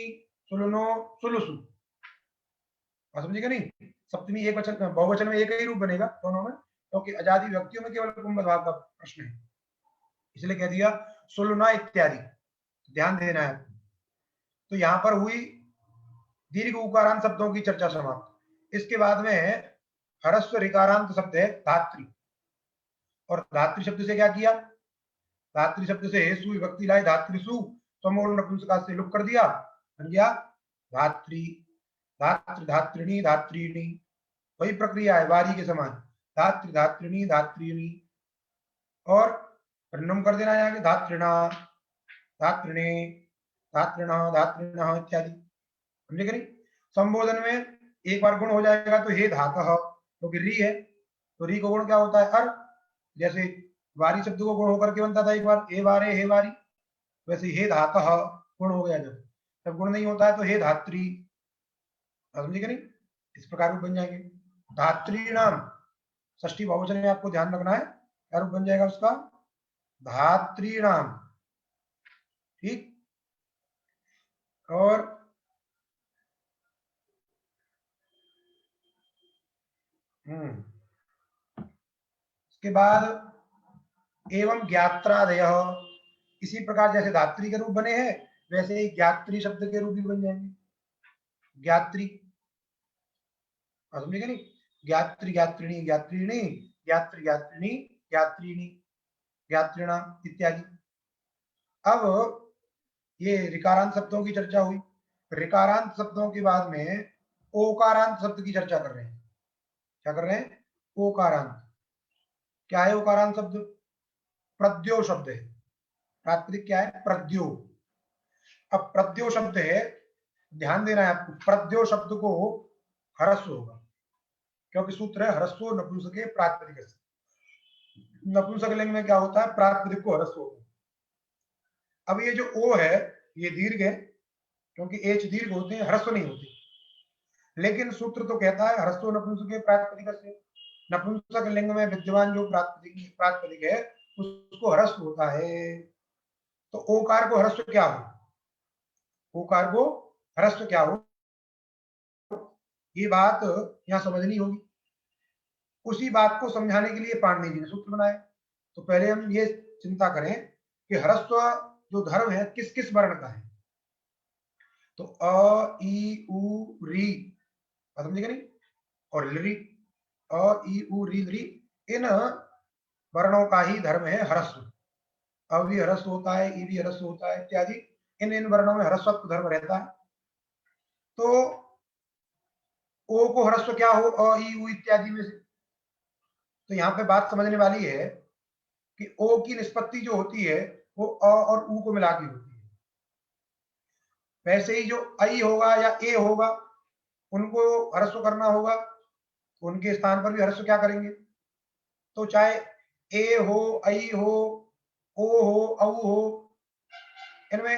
सुलुनो सुलुसु, समझे कि नहीं। सप्तमी एक वचन, बहुवचन में एक ही रूप बनेगा दोनों में, क्योंकि अजादि व्यक्तियों में केवल कुंभद भाव का प्रश्न है, इसलिए कह दिया सुलुना इत्यादि, ध्यान देना है। तो यहां पर हुई दीर्घ उकारांत शब्दों की चर्चा समाप्त। इसके बाद में ह्रस्व ऋकारांत शब्द है धात्री, और धात्री शब्द से क्या किया, धात्री शब्द से सु विभक्ति लाई, धात्रिसु समूल नपुंसक से लुक कर दिया, बन गया धात्री, धात्र धात्रिणी धात्रीणी, वही प्रक्रिया है वारी के समान, धात्री धात्रिणी धात्रीणी, और परिणाम कर देना है आगे धात्रिणा धात्रिणे धात्रिणा धात्रिणा इत्यादि, समझे कि नहीं। संबोधन में एक बार गुण हो जाएगा तो हे धातः, क्योंकि री है, तो री को गुण क्या होता है अर, जैसे वारी शब्द को गुण होकर के बनता था एक बार हे वारे हे वारी, वैसे हे धातः गुण हो गया, जब गुण नहीं होता है तो हे धात्री, समझे कि नहीं, इस प्रकार रूप बन जाएंगे। धात्री नाम षष्ठी बहुवचन में आपको ध्यान रखना है, क्या रूप बन जाएगा उसका, धात्री नाम, ठीक। और इसके बाद एवं ज्ञात्रादय, इसी प्रकार जैसे धात्री के रूप बने हैं वैसे ही ज्ञात्री शब्द के रूप भी बन जाएंगे, ज्ञात्री, समझे नहीं, ज्ञात्री ज्ञात्रिणी ज्ञात्रिणी ज्ञात्री ज्ञात्रिणी ज्ञात्रिणी ज्ञात्रिणा इत्यादि। अब ये ऋकारांत शब्दों की चर्चा हुई, ऋकारांत शब्दों के बाद में ओकारांत शब्द की चर्चा कर रहे हैं। क्या कर रहे हैं, ओकारांत। क्या है ओकारांत शब्द, प्रद्यो शब्द है, प्राकृतिक क्या है प्रद्यो। अब प्रद्यो शब्द है, ध्यान देना है आपको, प्रद्यो शब्द को ह्रस्व होगा, क्योंकि सूत्र है ह्रस्व नपुंसक प्रातिपदिक से, नपुंसक लिंग में क्या होता है प्रातिपदिक को ह्रस्व होता है। अब ये जो ओ है ये दीर्घ है, क्योंकि एच दीर्घ होते हैं, ह्रस्व नहीं होते, लेकिन सूत्र तो कहता है ह्रस्व नपुंसक प्रातिपदिक से, नपुंसक लिंग में विद्यमान जो प्रातिपदिक है उसको ह्रस्व होता है। तो ओकार को ह्रस्व क्या हो, ओकार को ह्रस्व क्या हो, ये बात यहां समझनी होगी। उसी बात को समझाने के लिए पाणिनि जी ने सूत्र बनाए। तो पहले हम ये चिंता करें कि ह्रस्व जो धर्म है किस किस वर्ण का है। तो अ ई उ री, समझेगा नहीं, और री, अ ई उ री, इन वर्णों का ही धर्म है ह्रस्व। अ भी ह्रस्व होता है, ई भी ह्रस्व होता है इत्यादि, इन इन वर्णों में ह्रस्वत्व धर्म रहता है। तो ओ को ह्रस्व क्या हो, अ ई उ इत्यादि में से। तो यहाँ पे बात समझने वाली है कि ओ की निष्पत्ति जो होती है वो अ और उ को मिला के होती है। वैसे ही जो आई होगा या ए होगा उनको ह्रस्व करना होगा, तो उनके स्थान पर भी ह्रस्व क्या करेंगे। तो चाहे ए हो, आई हो, ओ हो, औ हो, इनमें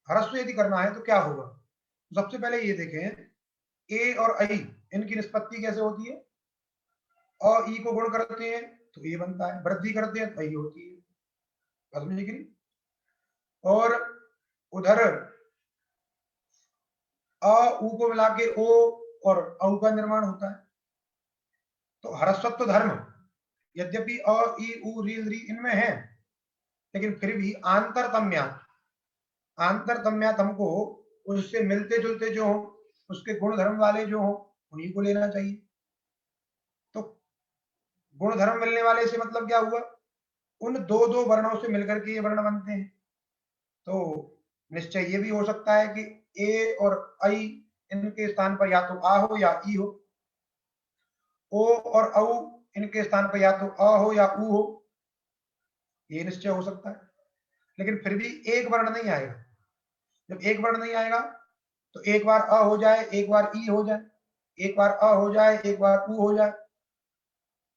ह्रस्व यदि करना है तो क्या होगा। तो सबसे पहले ये देखें, ए और आई इनकी निष्पत्ति कैसे होती है। अ ई को गुण करते हैं तो ए बनता है, वृद्धि करते हैं तो आई होती है, समझे कि नहीं। और उधर अ उ को मिला के ओ और औ का निर्माण होता है। तो ह्रस्वत्व धर्म यद्यपि अ ई उ री इनमें है, लेकिन फिर भी आंतरतम्यात हमको उससे मिलते जुलते जो हो, उसके गुण धर्म वाले जो हो, उन्हीं को लेना चाहिए। तो गुण धर्म मिलने वाले से मतलब क्या हुआ, उन दो दो वर्णों से मिलकर के ये वर्ण बनते हैं। तो निश्चय ये भी हो सकता है कि ए और आई इनके स्थान पर या तो आ हो या ई हो, ओ और औ इनके स्थान पर या तो अ हो या उ हो, ये निश्चय हो सकता है। लेकिन फिर भी एक वर्ण नहीं आएगा। जब एक वर्ण नहीं आएगा तो एक बार अ हो जाए, एक बार ई हो जाए, एक बार अ हो जाए, एक बार उ हो जाए,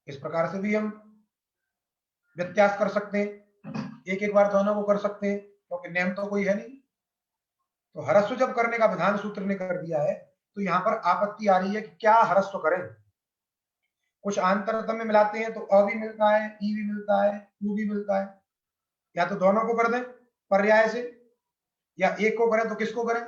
इस प्रकार से भी हम व्यत्यास कर सकते हैं, एक एक बार दोनों को कर सकते हैं, क्योंकि नियम तो कोई है नहीं। तो ह्रस्व जब करने का विधान सूत्र ने कर दिया है तो यहाँ पर आपत्ति आ रही है कि क्या ह्रस्व करें। कुछ आंतरतम में मिलाते हैं तो अ भी मिलता है, ई भी मिलता है, उ भी मिलता है, या तो दोनों को कर दें पर्याय से, या एक को करें तो किसको करें।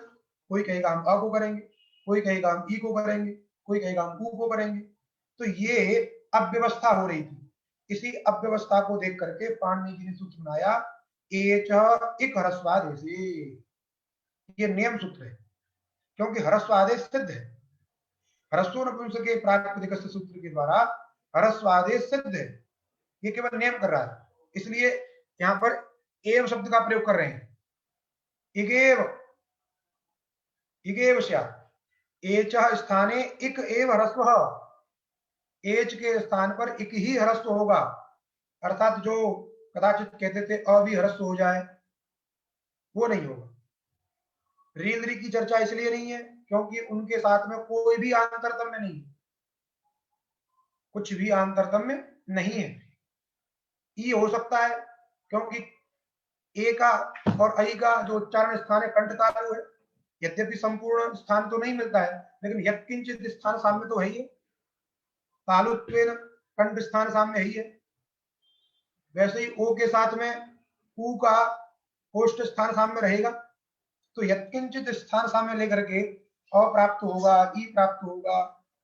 कोई कहेगा हम अ को करेंगे, कोई कहेगा हम ई को करेंगे, कोई कहेगा हम उ को करेंगे। तो ये अव्यवस्था हो रही थी। इसी अव्यवस्था को देख करके पाणिनि जी ने सूत्र बनाया, एच इक ह्रस्वादेशे। ये नियम सूत्र है, क्योंकि ह्रस्व आदेश सिद्ध है। ह्रस्व नपुंसके प्रातिपदिक सूत्र के द्वारा ह्रस्व आदेश सिद्ध है, ये केवल नियम कर रहा है। इसलिए यहाँ पर एव शब्द का प्रयोग कर रहे हैं, इगेव इगेव स्यात्, एचः स्थाने इक एव ह्रस्वः, एच के स्थान पर इक ही ह्रस्व होगा। अर्थात जो कदाचित कहते थे अ भी ह्रस्व हो जाए, वो नहीं होगा। रील री की चर्चा इसलिए नहीं है क्योंकि उनके साथ में कोई भी आंतरतम्य नहीं, कुछ भी आंतरतम्य नहीं है। ई हो सकता है क्योंकि ए का और आई का जो उच्चारण स्थान है कंठ तालु है, यद्यपि संपूर्ण स्थान तो नहीं मिलता है, लेकिन यत्किंचित स्थान साम्य तो है ही, तालुत्वेन कंठ स्थान साम्य ही है। वैसे ही ओ के साथ में उ का कोष्ठ स्थान साम्य रहेगा, तो यत्किंचित स्थान साम्य लेकर के अ प्राप्त होगा, ई प्राप्त होगा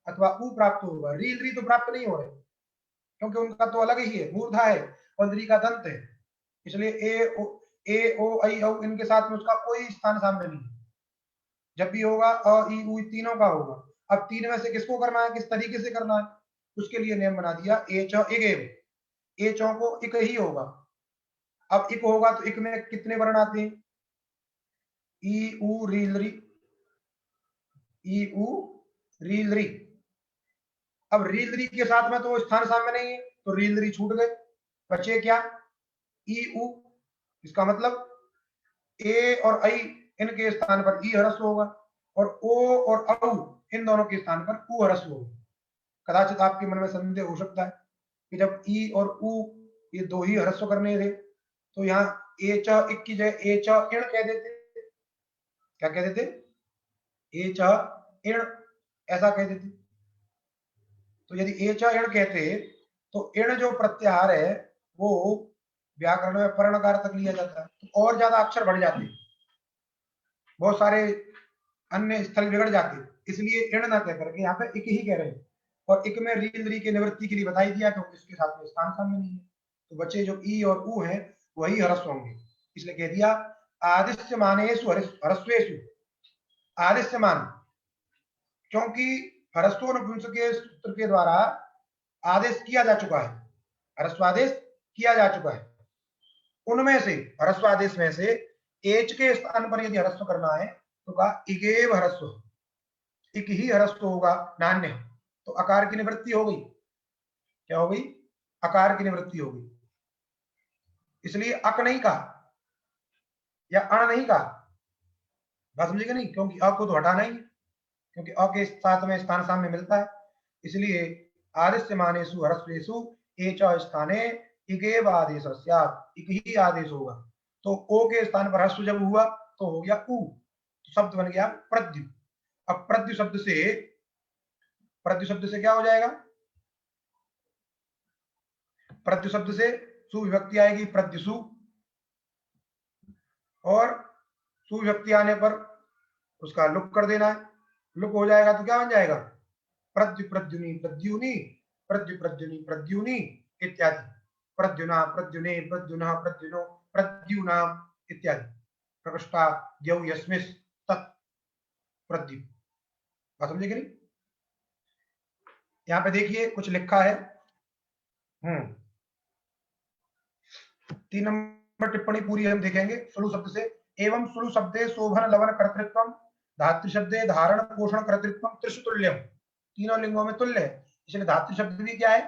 अथवा उ प्राप्त होगा। रील री तो प्राप्त नहीं हो रहे, क्योंकि उनका तो अलग ही है, मूर्धा है और री का दंत है। इसलिए ए ओ आई औ इनके साथ में उसका कोई स्थान साम्य नहीं। जब भी होगा अ ई उ तीनों का होगा। अब तीन में से किसको करना है, किस तरीके से करना है, उसके लिए नियम बना दिया, ए च इगेव, ए चौ को इक ही होगा। अब इक होगा तो इक में कितने वर्ण आते हैं, ई उ रील री, ई उ रील री। अब रील री के साथ में तो स्थान साम्य नहीं है, तो रील री छूट गए, बचे क्या, ई उ। इसका मतलब ए और आई इनके स्थान पर ई ह्रस्व होगा, और ओ और औ इन दोनों के स्थान पर उ ह्रस्व होगा। कदाचित आपके मन में संदेह हो सकता है कि जब ई और उ ये दो ही ह्रस्व करने थे, तो यहाँ ए च इक की जगह ए च इण कह देते, क्या कह देते, ए च इण ऐसा कह देते। तो यदि ए च इण कहते तो इण जो प्रत्याहार है वो व्याकरण में पर्णकार तक लिया जाता है, तो और ज्यादा अक्षर बढ़ जाते, बहुत सारे अन्य स्थल बिगड़ जाते। इसलिए इण ना कह करके यहाँ पे इक ही कह रहे हैं, और इक में रील री की निवृत्ति के लिए बताई दिया क्योंकि इसके साथ में स्थान साम्य नहीं है। तो बच्चे जो ई और उ है वही ह्रस्व होंगे। इसलिए कह दिया आदिश्यमानेषु ह्रस्वेषु। आदिश्यमान, क्योंकि ह्रस्व नपुंसक के सूत्र के द्वारा आदेश किया जा चुका है, ह्रस्वादेश किया जा चुका है। उनमें से ह्रस्वादेश में से एच के स्थान पर यदि ह्रस्व करना है तो कहा इगेव ह्रस्व, एक ही ह्रस्व होगा नान्य, तो अकार की निवृत्ति हो गई। क्या हो गई? अकार की निवृत्ति हो गई। इसलिए अक नहीं कहा या अण नहीं कहा, बात समझेगा नहीं, क्योंकि अ को तो हटाना ही, क्योंकि अ के साथ में स्थान साम्य मिलता है। इसलिए आदिश्यमानेषु ह्रस्वेषु एच स्थाने इगेव आदेश स्यात्, एक ही आदेश होगा। तो ओ के स्थान पर ह्रस्व जब हुआ तो हो गया उ, तो शब्द बन गया प्रद्यु। अब प्रद्यु शब्द से क्या हो जाएगा? प्रद्यु शब्द से सुविभक्ति आएगी प्रद्युषु, और सुविभक्ति आने पर उसका लुक कर देना है। लुक हो जाएगा तो क्या बन जाएगा? प्रद्यु प्रद्युनि प्रद्युनि, प्रद्यु प्रद्युनि प्रद्युनि इत्यादि। प्रद्युना प्रद्युने प्रद्युनः प्रद्युनो प्रद्युनाम इत्यादि। प्रकृष्टा द्यौ यस्मिस् तत् प्रद्यु। बात समझे कि नहीं? यहां पे देखिए कुछ लिखा है। 3 नंबर टिप्पणी पूरी हम देखेंगे। सुलु शब्द से एवं सुलु शब्दे शोभन लवन कर्तृत्व धातु शब्दे धारण पोषण कर्तृत्व त्रिषु तुल्यम, तीनों लिंगों में तुल्य है। इसलिए धातु शब्द भी क्या है?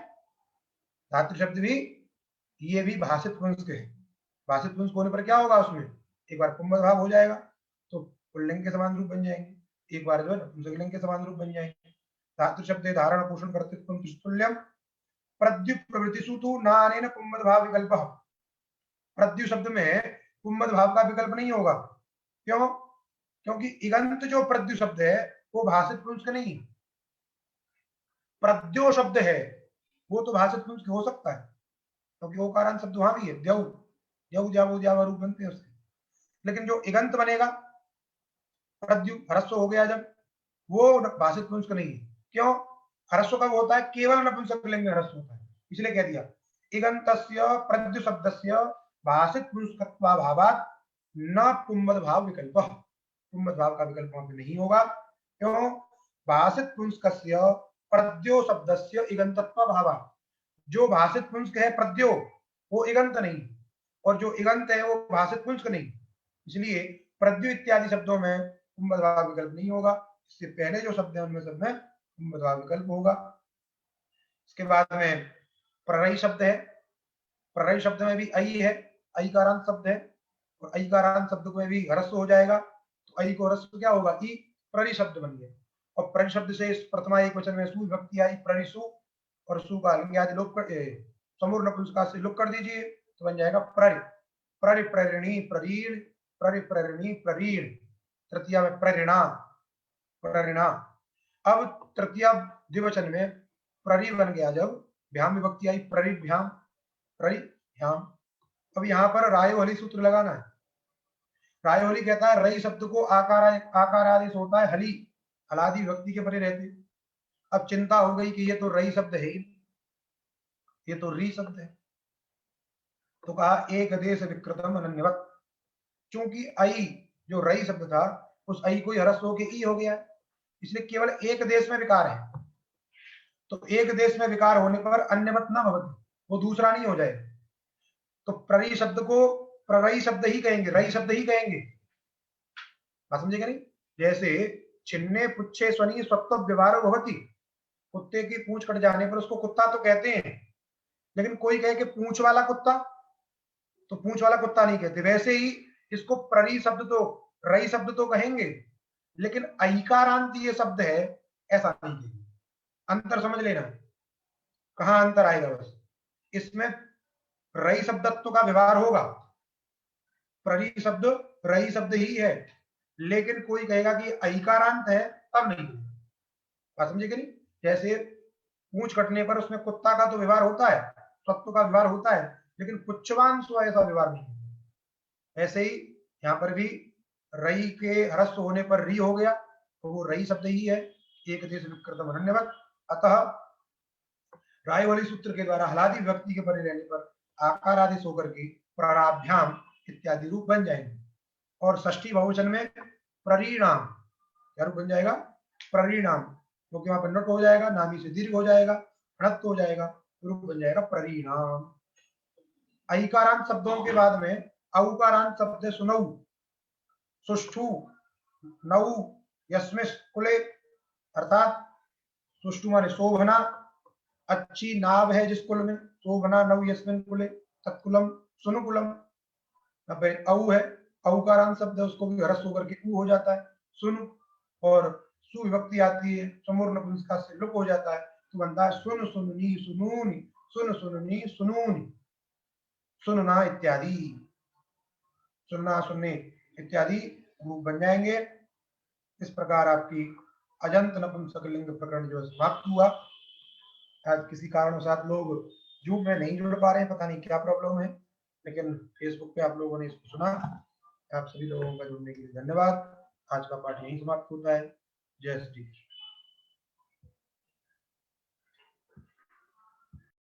धातु शब्द भी ये भी भाषित पुंस्क है। भाषित पुंस्क होने पर क्या होगा? उसमें एक बार पुंमद भाव हो जाएगा तो पुल्लिंग के समान रूप बन जाएंगे, एक बार जो है नपुंसकलिंग के समान रूप बन जाएंगे। धातु शब्दे धारण पोषण कर्तृत्व तुल्यम प्रद्यु प्रवृत्तिषु तु न अनेन पुंमद भाव विकल्प। प्रद्यु शब्द में पुंमद भाव का विकल्प नहीं होगा। क्यों? क्योंकि इगंत जो प्रद्यु शब्द है वो भाषित पुंस्क नहीं, प्रद्यो शब्द है वो तो भाषित पुंस्क हो सकता है, क्योंकि ओकारांत शब्द वहां भी है, द्यौ द्यौ जावो जावा रूप बनते हैं उसके। लेकिन जो इगंत बनेगा प्रद्यु ह्रस्व हो गया जब, वो भाषित पुंस्क नहीं है। क्यों? ह्रस्व कब होता है? केवल नपुंसकलिंग में ह्रस्व होता है। इसलिए कह दिया इगंतस्य प्रद्यु शब्दस्य भाषित पुंस्कत्वाभावात् न पुंमद भाव विकल्प, पुंमद भाव का विकल्प वहां पे नहीं होगा। क्यों? भाषित पुंस्कस्य प्रद्यो शब्दस्य इगंतत्व भावात्, जो भाषित पुंस्क है प्रद्यो वो इगंत नहीं, और जो इगंत है वो भाषित पुंस्क नहीं। इसलिए प्रद्यु इत्यादि शब्दों में पुंमद भाव विकल्प नहीं होगा। इससे पहले जो शब्द है उनमें सब में पुंमद भाव विकल्प होगा। इसके बाद में प्ररयी शब्द है। प्ररयी शब्द में भी अई है, अई कारांत शब्द है, और अई कारांत शब्द में भी ह्रस्व हो जाएगा, तो अई को ह्रस्व क्या होगा? ई प्ररि शब्द बन गया। और प्ररि शब्द से प्रथमा एक वचन में सु विभक्ति आई प्ररिसु, और सु का लिंग आदि लोप कर समूर्ण नपुंसक से लोप कर दीजिए तो बन जाएगा प्ररि। प्ररि प्रेरिणी प्ररीण, प्ररि प्रेरिणी प्ररीण, तृतीया में प्रेरणा प्रेरणा। अब तृतीया द्विवचन में प्ररि बन गया जब भ्याम विभक्ति आई प्ररिभ्याम, प्ररिभ्याम। अब यहाँ पर रायोहली सूत्र लगाना है। रायोहली कहता है रई शब्द को आकार आदेश होता है हली, हलादि विभक्ति के परे रहते। अब चिंता हो गई कि ये तो रई शब्द है, ये तो री शब्द है, तो कहा एक देश विकृतम अनन्यवत। चूंकि आई जो रई शब्द था उस आई को ह्रस्व होके ई हो गया, इसलिए केवल एक देश में विकार है। तो एक देश में विकार होने पर अन्यवत न भवति, वो दूसरा नहीं हो जाए। तो प्ररी शब्द को प्ररई शब्द ही कहेंगे, रई शब्द ही कहेंगे। बात समझेगा नहीं? जैसे छिन्ने पुच्छे स्वनी स्वत्व व्यवहार भवति, कुत्ते की पूंछ कट जाने पर उसको कुत्ता तो कहते हैं, लेकिन कोई कहे कि पूंछ वाला कुत्ता, तो पूंछ वाला कुत्ता नहीं कहते। वैसे ही इसको प्ररी शब्द तो रई शब्द तो कहेंगे, लेकिन ऐकारांत ये शब्द है ऐसा नहीं कहेंगे। अंतर समझ लेना, कहां अंतर आएगा बस। इसमें रई शब्दत्व का व्यवहार होगा, प्ररी शब्द रई शब्द ही है, लेकिन कोई कहेगा कि ऐकारांत है तब नहीं। बात समझे कि नहीं? जैसे पूंछ कटने पर उसमें कुत्ता का तो व्यवहार होता है, सत्व का व्यवहार होता है, लेकिन पुच्छवांशु ऐसा व्यवहार नहीं। ऐसे ही यहाँ पर भी रई के ह्रस्व होने पर री हो गया, तो वो रई शब्द ही है, एक देश विकृतम अनन्यवत। अतः रायवली सूत्र के द्वारा हलादि विभक्ति के परे रहने पर आकार आदेश होकर के प्राराभ्याम इत्यादि रूप बन जाएंगे। और षष्ठी बहुवचन में परिणाम, क्या रूप बन जाएगा? परिणाम, क्योंकि वहां पर नट हो जाएगा, नामी से दीर्घ हो जाएगा, णत्व हो जाएगा, रूप बन जाएगा परिणाम। ऐकारांत शब्दों के बाद में औकारांत शब्द सुनऊ, सुष्ठु, नऊ, यस्मिस कुले, अर्थात सुष्ठु माने शोभना, अच्छी नाभ है जिस कुल में, शोभना नव यस्मिन कुले, तत्कुलम सुनुकुलम। औ है, औकारांत शब्द है, उसको भी ह्रस्व होकर के उ हो जाता है, सुन, और सुविभक्ति आती है, समूर नपुंसकता से लुक हो जाता है, तो बनता है सुन सुननी सुनूनी, सुन सुननी सुनूनी, सुनना इत्यादि, सुनना सुनने इत्यादि रूप बन जाएंगे। इस प्रकार आपकी अजंत नपुंसक लिंग प्रकरण जो समाप्त हुआ। आज किसी कारणवशात लोग जूम में नहीं जुड़ पा रहे हैं, पता नहीं क्या प्रॉब्लम है, लेकिन फेसबुक पे आप लोगों ने इसको सुना। आप सभी लोगों का जुड़ने के लिए धन्यवाद। आज का पाठ यहीं समाप्त होता है। जय श्री कृष्ण।